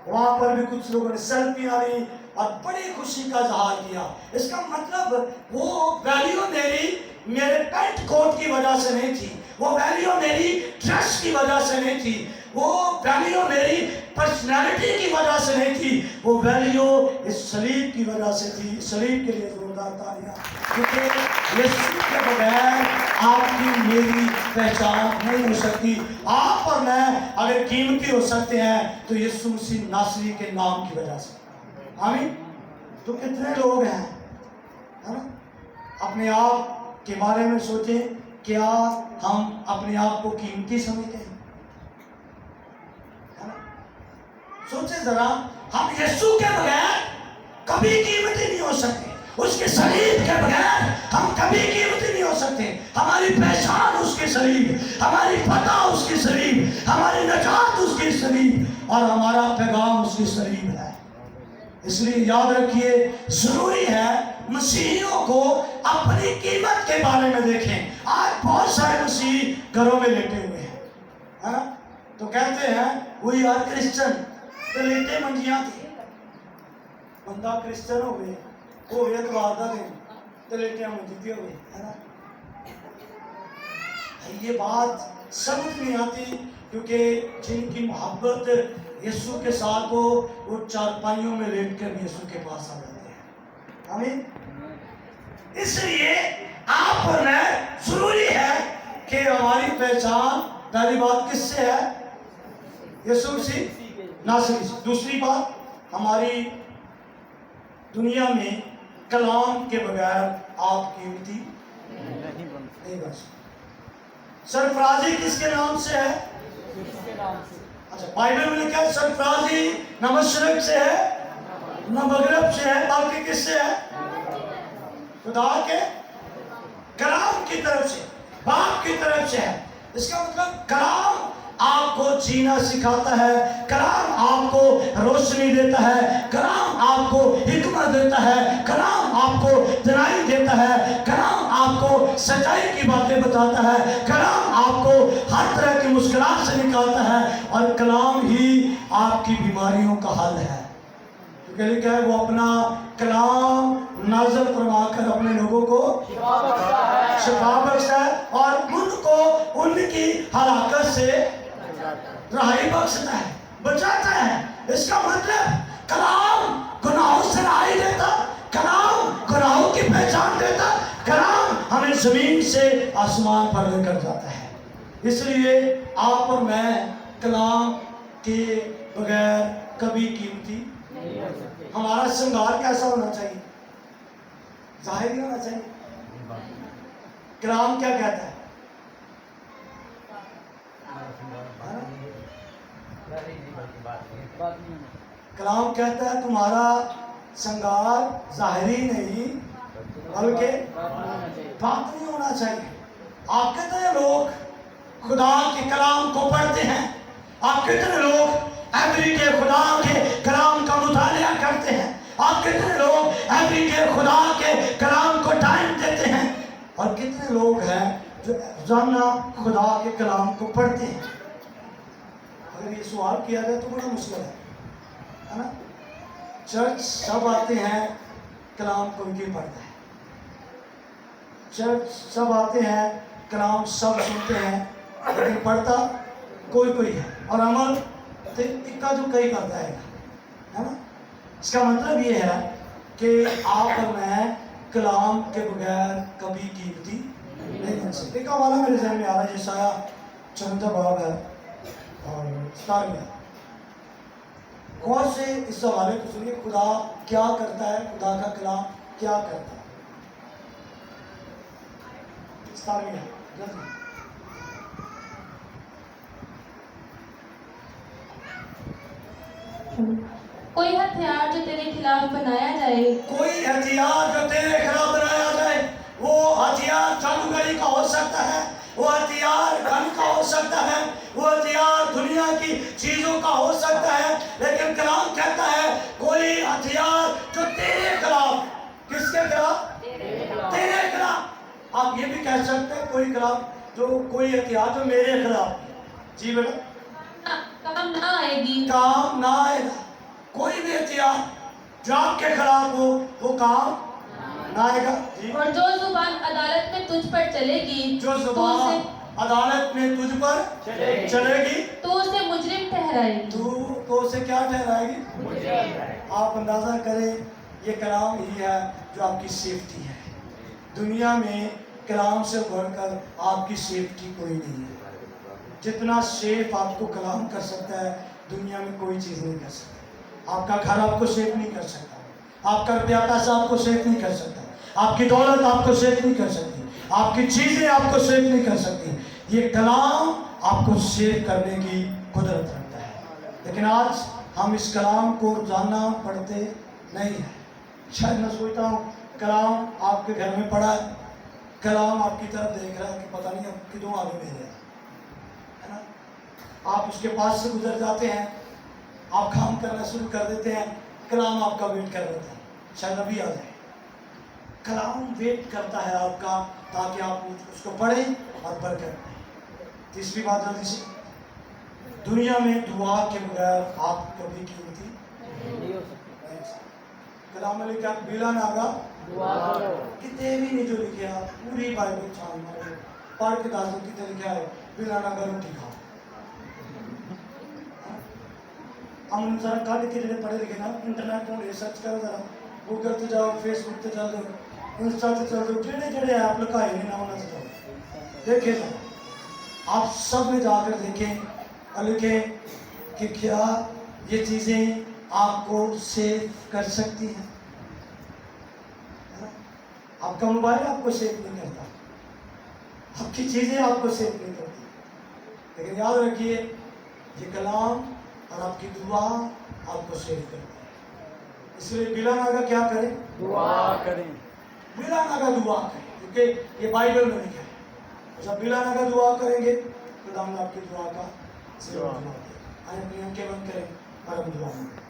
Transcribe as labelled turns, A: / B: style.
A: वहां पर भी कुछ लोगों ने सेल्फियां ली और बड़ी खुशी का इजहार किया। इसका मतलब वो वैल्यू मेरे पेंट कोट की वजह से नहीं थी, वो वैल्यू मेरी ड्रेस की वजह से नहीं थी, वो वैल्यू मेरी पर्सनैलिटी की वजह से नहीं थी, वो वैल्यू इस सलीब की वजह से थी। सलीब के लिए जोरदार तालियां, क्योंकि यीशु के बगैर आपकी मेरी पहचान नहीं हो सकती। आप और मैं अगर कीमती हो सकते हैं तो यीशु मसीह नासरी के नाम की वजह से। आमीन। तो कितने लोग हैं, है ना, अपने आप के बारे में सोचें, क्या हम अपने आप को कीमती समझते हैं? है ना? सोचें जरा, हम यीशु के बगैर कभी कीमती नहीं हो सकते, उसके सलीब के बगैर हम कभी कीमती नहीं हो सकते। हमारी पहचान उसकी सलीब, हमारी फतह उसकी सलीब, हमारी नजात उसकी सलीब और हमारा पैगाम उसकी सलीब है। इसलिए याद रखिए, जरूरी है मसीहियों को अपनी कीमत के बारे में देखें। आज बहुत सारे मसीही घरों में लेटे हुए हैं, है ना, तो कहते हैं वी आर क्रिश्चियन, तो लेटे मंजियां थी। बंदा क्रिश्चियन हो गए इतवार का दिन, तो लेटे मंजी हो गए, है ना। ये बात समझ नहीं आती, क्योंकि जिनकी मोहब्बत यीशु के साथ हो वो चारपाइयों में लेटकर यीशु के पास आ जाते हैं। आमीन। इसलिए आप और मैं जरूरी है कि हमारी पहचान पहली बात किससे है? यीशु मसीह नासरी से। दूसरी बात, हमारी दुनिया में कलाम के बगैर आप कीमती नहीं बन सकते। सरफराजी किसके नाम से है? अच्छा, बाइबल में लिखा है सरफराजी न मशरक से है न मगरब से है, बाकी किससे है? खुदा के कलाम की तरफ से, बाप की तरफ से है। इसका मतलब कलाम आपको जीना सिखाता है, कलाम आपको रोशनी देता है, कलाम आपको हिकमत देता है, कलाम आपको दिलाई देता है, कलाम आपको सच्चाई की बातें बताता है, कलाम आपको हर तरह की मुश्किलात से निकालता है और कलाम ही आपकी बीमारियों का हल है। क्योंकि लिखा है वो अपना कलाम नाज़िल फरमाकर अपने लोगों को शिफा बख्शता है और उनको उनकी हलाकत से रहाई बख्शता है, बचाता है। इसका मतलब कलाम गुनाहों से रहाई देता, कलाम गुनाहों की पहचान देता, कलाम हमें जमीन से आसमान पर लेकर जाता है। इसलिए आप और मैं कलाम के बगैर कभी कीमती नहीं हो सकते। हमारा श्रृंगार कैसा होना चाहिए? जाहिर होना चाहिए। कलाम क्या कहता है? कलाम कहता है तुम्हारा श्रृंगार जाहिरी नहीं बल्कि बातिनी होना चाहिए। आप कितने लोग खुदा के कलाम को पढ़ते हैं? आप कितने लोग एवरीडे खुदा के कलाम का मुतालिया करते हैं? आप कितने लोग एवरीडे खुदा के कलाम को टाइम देते हैं? और कितने लोग हैं जो रोजाना खुदा के कलाम को पढ़ते हैं? अगर ये सवाल किया जाए तो बड़ा मुश्किल है ना। चर्च सब आते हैं, कलाम कोई नहीं पढ़ता है। चर्च सब आते हैं, कलाम सब सुनते हैं, लेकिन पढ़ता कोई है और अमल तो इक्का जो कई करता है ना। इसका मतलब ये है कि आप और मैं कलाम के बगैर कभी कीमती नहीं बन सकते। एक हवाला मेरे जहन में आ रहा है, यशाया 54 बाब है और 17 में। कौन से इस हवाले को सुनिए, खुदा क्या करता है, खुदा का कलाम क्या करता है। 17 में जल्दी।
B: कोई हथियार जो तेरे खिलाफ बनाया जाए,
A: कोई हथियार जो तेरे खिलाफ बनाया जाए, वो हथियार जादूगरी का हो सकता है, वो हथियार धन का हो सकता है, वो हथियार दुनिया की चीजों का हो सकता है, लेकिन कलाम कहता है कोई हथियार जो तेरे खिलाफ, किसके खिलाफ? तेरे खिलाफ। आप ये भी कह सकते हैं कोई खिलाफ जो कोई हथियार जो मेरे खिलाफ। जी बेटा,
B: काम ना आएगी।
A: काम ना आएगा। किया जो आपके खिलाफ हो वो काम ना आएगा जी।
B: और जो जुबान अदालत में तुझ पर चलेगी
A: जो जुबान अदालत में तुझ पर चलेगी
B: तो उसे मुजरिम ठहराएगी।
A: तू तो उसे क्या ठहराएगी? आप अंदाजा करें ये कलाम ही है जो आपकी सेफ्टी है। दुनिया में कलाम से बढ़कर आपकी सेफ्टी कोई नहीं है। जितना सेफ आपको कलाम कर सकता है दुनिया में कोई चीज़ नहीं कर सकता। आपका घर आपको सेफ नहीं कर सकता, आपका रुपया पैसा आपको सेफ नहीं कर सकता, आपकी दौलत आपको सेफ नहीं कर सकती, आपकी चीज़ें आपको सेफ नहीं कर सकती। ये कलाम आपको सेफ करने की कुदरत रखता है। लेकिन आज हम इस कलाम को रोजाना पढ़ते नहीं हैं। शायद मैं सोचता हूँ कलाम आपके घर में पड़ा है, कलाम आपकी तरफ देख रहा है कि पता नहीं अब कितों आगे मेरे है ना। आप उसके पास से गुजर जाते हैं, आप काम करना शुरू कर देते हैं, कलाम आपका वेट कर रहा है, शायद अभी आ जाए। कलाम वेट करता है आपका ताकि आप उसको पढ़ें और बरकत पाएं। तीसरी बात जल्दी से, दुनिया में दुआ के बगैर आप कभी कीमती नहीं हो सकते। कलाम में लिखा बिला नागा कितने भी नहीं जो लिखे आप पूरी बाइबल छान मारो पढ़ के दासों कितने लिखा है बिला नागा रोटी खाओ। हम जरा काट के जो पढ़े लिखे ना इंटरनेट पर रिसर्च करो, जरा गूगल पे जाओ, फेसबुक पे चल दो, इंस्टा पे चल दो, जेड़े जेड़े ऐप लगाए नहीं ना उन्हें जाओ देखे जाओ। आप सब में जाकर देखें और लिखें कि क्या ये चीज़ें आपको सेव कर सकती हैं। आपका मोबाइल आपको सेव नहीं करता, आपकी चीज़ें आपको सेव नहीं करती, लेकिन याद रखिए ये कलाम और आपकी दुआ आपको सेव करती है। इसलिए बिला नागा क्या करें?
C: दुआ करें।
A: बिला नागा दुआ करें, क्योंकि ये बाइबल में लिखा है। जब बिला नागा दुआ करेंगे तो हम आपकी दुआ का जवाब देंगे। अपनी आंखें बंद करें और हम दुआ करें।